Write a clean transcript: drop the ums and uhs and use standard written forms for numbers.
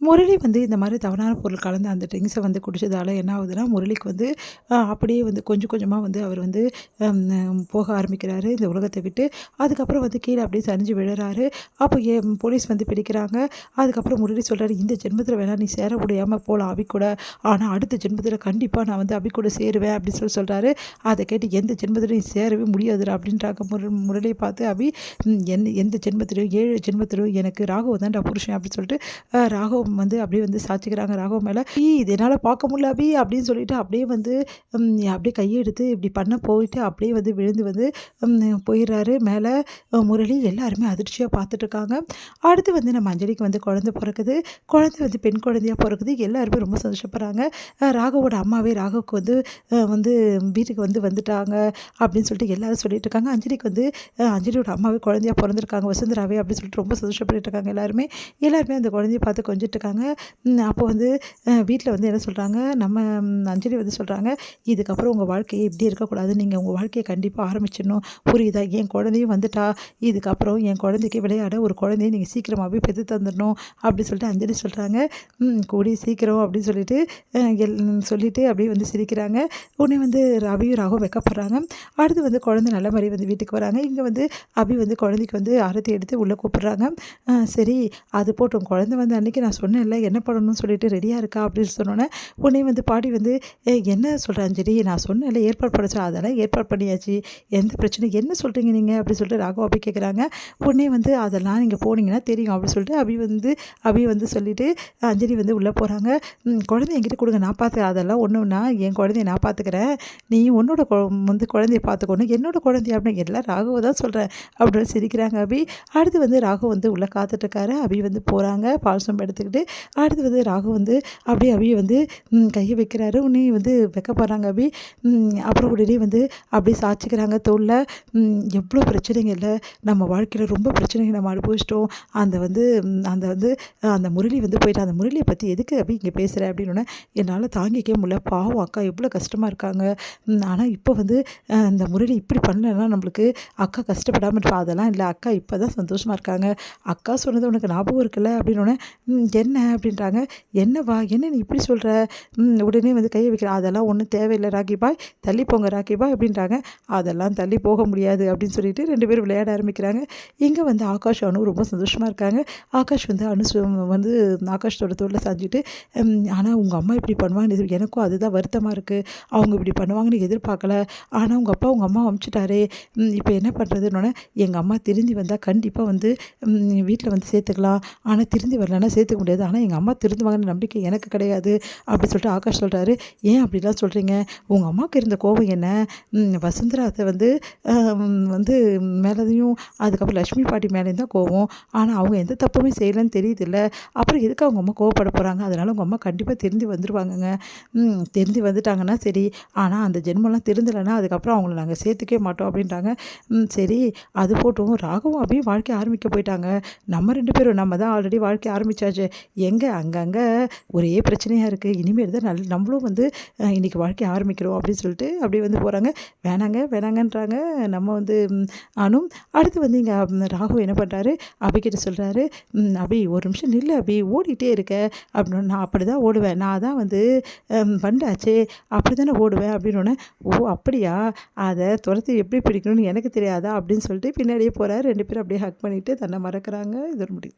முரளி வந்து இந்த மாதிரி தவறான பொருள் கலந்த அந்த ட்ரிங்க்ஸை வந்து குடிச்சதால என்ன ஆகுதுன்னா, முரளிக்கு வந்து அப்படியே வந்து கொஞ்சம் கொஞ்சமாக வந்து அவர் வந்து போக ஆரம்பிக்கிறாரு இந்த உலகத்தை விட்டு. அதுக்கப்புறம் வந்து கீழே அப்படியே சரிஞ்சு விழுறாரு. அப்போ போலீஸ் வந்து பிடிக்கிறாங்க. அதுக்கப்புறம் முரளி சொல்றாரு, "இந்த ஜென்மத்தில வேணா நீ சேர முடியாம போலாம் அபி கூட. ஆனா அடுத்த ஜென்மத்தில கண்டிப்பா நான் வந்து அபி கூட சேருவேன்" அப்படின்னு சொல்றாரு. அதை கேட்டு, "எந்த ஜென்மத்திலும் நீ சேரவே முடியாதுடா" அப்படின்றாங்க முரளியை பார்த்து அபி. எந்த ஜென்மத்திலும் 7 ஜென்மத்திலும் எனக்கு ராகவ் தான்டா புருஷன்" அப்படின்னு சொல்லிட்டு ராகவ் வந்து அப்படியே வந்து சாய்ச்சிக்கிறாங்க ராகவ் மேலே. இது என்னால் பார்க்க முடியல அபி" அப்படின்னு சொல்லிட்டு அப்படியே வந்து அப்படியே கையை எடுத்து இப்படி பண்ண போயிட்டு அப்படியே வந்து விழுந்து வந்து போயிடுறாரு மேலே. முரளி எல்லாருமே அதிர்ச்சியாக பார்த்துட்ருக்காங்க. அடுத்து வந்து நம்ம அஞ்சலிக்கு வந்து குழந்தை பிறக்குது. குழந்தை வந்து பெண் குழந்தையாக பிறக்குது. எல்லாருமே ரொம்ப சந்தோஷப்படுறாங்க. ராகவோட அம்மாவே ராகவுக்கு வந்து வந்து வீட்டுக்கு வந்துட்டாங்க அப்படின்னு சொல்லிட்டு எல்லாரும் சொல்லிட்டு இருக்காங்க. அஞ்சலிக்கு வந்து அஞ்சலியோட அம்மாவே குழந்தையாக பிறந்திருக்காங்க, வசுந்தராவே அப்படின்னு சொல்லிட்டு ரொம்ப சந்தோஷப்பட்டு இருக்காங்க எல்லாருமே. எல்லாருமே அந்த குழந்தைய பார்த்து கொஞ்சிட்டு இருக்காங்க. அப்போ வந்து வீட்டில் வந்து என்ன சொல்கிறாங்க, நம்ம அஞ்சலி வந்து சொல்கிறாங்க, "இதுக்கப்புறம் உங்கள் வாழ்க்கையே இப்படி இருக்கக்கூடாது. நீங்கள் உங்கள் வாழ்க்கையை கண்டிப்பாக ஆரம்பிச்சிடணும். புரியுதா? என் குழந்தையும் வந்துட்டா. இதுக்கப்புறம் என் குழந்தைக்கு விளையாட ஒரு குழந்தைய நீங்கள் சீக்கிரமாகவே பெற்று தந்துடணும்" அப்படி சொல்லிட்டு அஞ்சலி சொல்கிறாங்க. கூடிய சீக்கிரம் அப்படின்னு சொல்லிட்டு சொல்லிட்டு அப்படியே வந்து சிரிக்கிறாங்க. உடனே வந்து அபியும் ராகவும் வெக்கப்படுறாங்க. அடுத்து வந்து குழந்தை நல்ல மாதிரி வந்து வீட்டுக்கு வராங்க. இங்கே வந்து அபி வந்து குழந்தைக்கு வந்து ஆரத்தி எடுத்து உள்ளே கூப்பிடுறாங்க. சரி, அது போட்டும், குழந்தை வந்து அன்றைக்கி நான் சொன்னேன்ல என்ன பண்ணணும்னு சொல்லிட்டு ரெடியாக இருக்கா அப்படின்னு சொன்னோன்னே, உடனே வந்து பாட்டி வந்து, என்ன சொல்கிற அஞ்சலி, நான் சொன்னேன்ல ஏற்பாடு பண்ண சொல், அதெல்லாம் ஏற்பாடு பண்ணியாச்சு, எந்த பிரச்சனையும் என்ன சொல்கிறீங்க நீங்கள் அப்படின்னு சொல்லிட்டு ராகவ் அபி கேட்குறாங்க. உடனே வந்து அதெல்லாம் நீங்கள் போனீங்கன்னா தெரியும் அப்படின்னு சொல்லிட்டு அபி வந்து சொல்லிவிட்டு அஞ்சலி வந்து உள்ளே போகிறாங்க. குழந்தைய என்கிட்ட கொடுங்க, நான் பார்த்துக்கிறேன், அதெல்லாம் ஒன்றுனா என் குழந்தைய நான் பார்த்துக்கிறேன், நீ உன்னோட வந்து குழந்தைய பார்த்துக்கணும், என்னோட குழந்தைய அப்படின்னு எல்லாம் ராகவ தான் சொல்கிறேன் அப்படின்னு சிரிக்கிறாங்க அபி. அடுத்து வந்து ராகவ் வந்து உள்ளே காத்துட்ருக்காரு. அபி வந்து போகிறாங்க பால் சொம்பு எடுத்துக்கிட்டு. அடுத்து வந்து ராகவ் வந்து அப்படியே அபியை வந்து கையை வைக்கிறாரு. உடனே வந்து வைக்கப்படுறாங்க அபி. அப்புறம் உடனே வந்து அப்படியே சாய்ச்சிக்கிறாங்க தோளில். எவ்வளோ பிரச்சனைங்க இல்லை நம்ம வாழ்க்கையில், ரொம்ப பிரச்சனைகள் நம்ம அனுபவிச்சிட்டோம். அந்த முரளி வந்து போயிட்டு, அந்த முரளியை பற்றி எதுக்கு அபி இங்கே பேசுகிற அப்படின்னோடனே, என்னால் தாங்கிக்கவே முடியல, பாவம் அக்கா எவ்வளோ கஷ்டமாக இருக்காங்க. ஆனால் இப்போ வந்து இந்த முரளி இப்படி பண்ணலைன்னா நம்மளுக்கு அக்கா கஷ்டப்படாமல் இருப்பா. அதெல்லாம் இல்லை அக்கா இப்போ தான் சந்தோஷமாக இருக்காங்க. அக்கா சொன்னது உனக்கு ஞாபகம் இருக்குல்ல அப்படின்னோடனே, என்ன அப்படின்றாங்க. என்னவா, என்ன நீ இப்படி சொல்கிற? உடனே வந்து கையை வைக்கிற, அதெல்லாம் ஒன்றும் தேவையில்லை ராக்கி பாய், தள்ளி போங்க ராக்கி பாய் அப்படின்றாங்க. அதெல்லாம் தள்ளி போக முடியாது அப்படின்னு சொல்லிட்டு 2 பேரும் விளையாட ஆரம்பிக்கிறாங்க. இங்கே வந்து ஆகாஷ் அனு ரொம்ப சந்தோஷமாக இருக்காங்க. ஆகாஷ் வந்து வந்து ஆகாஷோட தோளில் சாஞ்சிட்டு, ஆனால் உங்கள் அம்மா இப்படி பண்ணுவாங்கன்னு எனக்கும் அதுதான் வருத்தமாக இருக்குது, அவங்க இப்படி பண்ணுவாங்கன்னு எதிர்பார்க்கல, ஆனால் உங்கள் அப்பா உங்கள் அம்மா அமுச்சிட்டாரே, இப்போ என்ன பண்ணுறதுன்னொன்னே, எங்கள் அம்மா திருந்தி வந்தால் கண்டிப்பாக வந்து வீட்டில் வந்து சேர்த்துக்கலாம், ஆனால் திருந்தி வரலன்னா சேர்த்துக்க முடியாது, ஆனால் எங்கள் அம்மா திருந்துவாங்கன்னு நம்பிக்கை எனக்கு கிடையாது அப்படின்னு சொல்லிட்டு ஆகாஷ் சொல்கிறாரு. ஏன் அப்படிலாம் சொல்கிறீங்க? உங்கள் அம்மாவுக்கு இருந்த கோபம் என்ன, வசுந்தராத்தை வந்து மேலேயும் அதுக்கப்புறம் லட்சுமி பாட்டி மேலேயும் தான் கோவம், ஆனால் அவங்க எந்த தப்புமே செய்யலைன்னு தெரியுதுல்ல, அப்புறம் எதுக்கு அவங்க அம்மா கோவப்பட போகிறாங்க? அதனால் உங்கள் அம்மா கண்டிப்பாக திருந்தி வந்துடுவாங்கங்க. திருந்தி வந்துட்டாங்கன்னா சரி, ஆனால் அந்த ஜென்மம்லாம் திருந்தலைன்னா அதுக்கப்புறம் அவங்கள நாங்கள் சேர்த்துக்கவே மாட்டோம் அப்படின்றாங்க. சரி, அது போட்டும், ராகவும் அப்படியே வாழ்க்கை ஆரம்பிக்க போயிட்டாங்க, நம்ம 2 பேரும் நம்ம தான் ஆல்ரெடி வாழ்க்கை ஆரம்பித்தாச்சு, எங்கே அங்கங்கே ஒரே பிரச்சனையாக இருக்குது, இனிமேல் தான் நம்மளும் வந்து இன்றைக்கி வாழ்க்கை ஆரம்பிக்கிறோம் அப்படின்னு சொல்லிட்டு அப்படியே வந்து போகிறாங்க. வேணாங்கன்றாங்க நம்ம வந்து அனு. அடுத்து வந்து இங்கே ராகவ் என்ன பண்ணுறாரு, அபிகிட்ட சொல்கிறாரு, அபி ஒரு நிமிஷம் நில்லு அபி, ஓடிட்டே இருக்க அப்படின்னு. நான் அப்படி தான் ஓடுவேன், நான் தான் வந்து பண்டாச்சே, அப்படி தானே ஓடுவேன் அப்படின்னோடனே, ஓ அப்படியா, அதை துரத்தி எப்படி பிடிக்கணும்னு எனக்கு தெரியாதா அப்படின்னு சொல்லிட்டு பின்னாடியே போகிறாரு. 2 பேரும் அப்படியே ஹக் பண்ணிவிட்டு தன்னை மறக்கிறாங்க. இது ஒரு முடிவு.